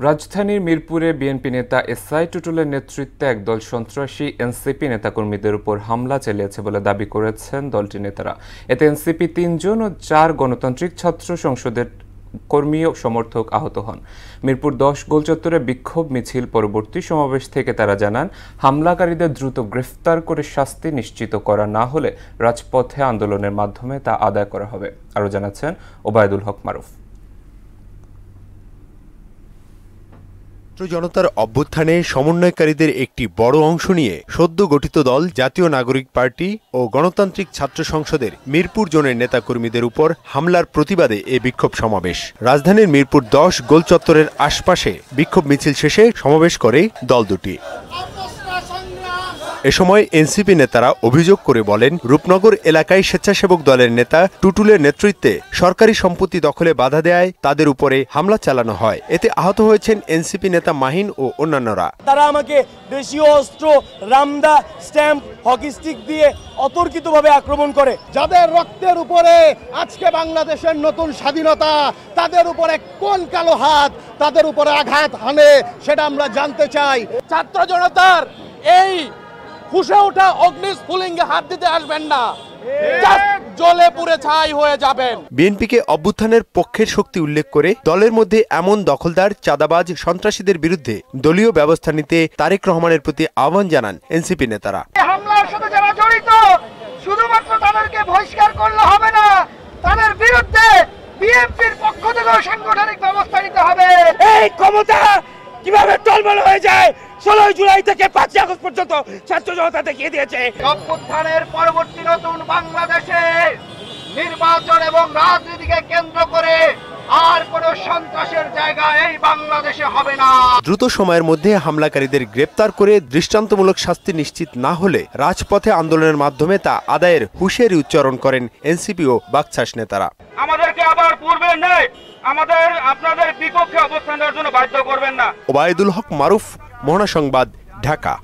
রাজধানীর মিরপুরে বিএনপি নেতা এসআই টুটুলের নেতৃত্বে একদল সন্ত্রাসী এনসিপি নেতাকর্মীদের উপর হামলা চালিয়েছে বলে দাবি করেছেন দলটির নেতারা। এতে এনসিপি ৩ জন ও ৪ গণতান্ত্রিক ছাত্র সংসদের কর্মী ও সমর্থক আহত হন। মিরপুর ১০ গোলচত্বরে বিক্ষোভ মিছিল পরবর্তী সমাবেশ থেকে তারা জানান, হামলাকারীদের দ্রুত গ্রেফতার করে শাস্তি নিশ্চিত করা না হলে রাজপথে আন্দোলনের মাধ্যমে তা আদায় করা হবে। আরও জানাচ্ছেন ওবায়দুল হক মারুফ। জনতার অভ্যুত্থানে সমন্বয়কারীদের একটি বড় অংশ নিয়ে সদ্য গঠিত দল জাতীয় নাগরিক পার্টি ও গণতান্ত্রিক ছাত্র সংসদের মিরপুর জোনের নেতাকর্মীদের উপর হামলার প্রতিবাদে এ বিক্ষোভ সমাবেশ। রাজধানীর মিরপুর ১০ গোলচত্বরের আশপাশে বিক্ষোভ মিছিল শেষে সমাবেশ করে দল দুটি। এ সময় এনসিপি নেতারা অভিযোগ করে বলেন, রূপনগর এলাকায় স্বেচ্ছাসেবক দলের নেতা টুটুলের নেতৃত্বে সরকারি সম্পত্তি দখলে বাধা দেয় তাদের উপরে হামলা চালানো হয়। এতে আহত হয়েছেন এনসিপি নেতা মাহিন ও অন্যান্যরা। তারা আমাকে দেশীয় অস্ত্র, রামদা, স্ট্যাম্প, হকি স্টিক দিয়ে অতর্কিতভাবে আক্রমণ করে। যাদের রক্তের উপরে আজকে বাংলাদেশের নতুন স্বাধীনতা, তাদের উপরে কোন কালো হাত তাদের উপরে আঘাত হানে সেটা আমরা জানতে চাই। ছাত্র জনতার এই ফুসে ওঠা অগ্নিস্ফুলিঙ্গে হাত দিতে আসবেন না, জ্বলে পুড়ে ছাই হয়ে যাবেন। বিএনপিকে অভ্যুত্থানের পক্ষের শক্তি উল্লেখ করে দলের মধ্যে এমন দখলদার, চাঁদাবাজ, সন্ত্রাসীদের বিরুদ্ধে দলীয় ব্যবস্থা নিতে তারেক রহমানের প্রতি আহ্বান জানান এনসিপি নেতারা। হামলার সাথে যারা জড়িত শুধুমাত্র তাদেরকে বহিষ্কার করলে হবে না, তাদের বিরুদ্ধে বিএনপির পক্ষ থেকে সাংগঠনিক ব্যবস্থা নিতে হবে। এই ক্ষমতা কিভাবে টলমল হয়ে যায় ১৬ জুলাই থেকে ৫ আগস্ট পর্যন্ত ছাত্র জনতা দেখিয়ে দিয়েছে। অভ্যুত্থানের পরবর্তী নতুন বাংলাদেশে নির্বাচন এবং রাজনীতিকে কেন্দ্র করে আর কোন সন্ত্রাসের জায়গা এই বাংলাদেশে হবে না। দ্রুত সময়ের মধ্যে হামলাকারীদের গ্রেপ্তার করে দৃষ্টান্তমূলক শাস্তি নিশ্চিত না হলে রাজপথে আন্দোলনের মাধ্যমে তা আদায়ের হুঁশিয়ারি উচ্চারণ করেন এনসিপি ও বাকছাস নেতারা। আমাদেরকে আবার পূর্বের ন্যায় আপনাদের বিপক্ষে অবস্থান নেওয়ার জন্য বাধ্য করবেন না। ওবায়দুল হক মারুফ, মোহনা সংবাদ, ঢাকা।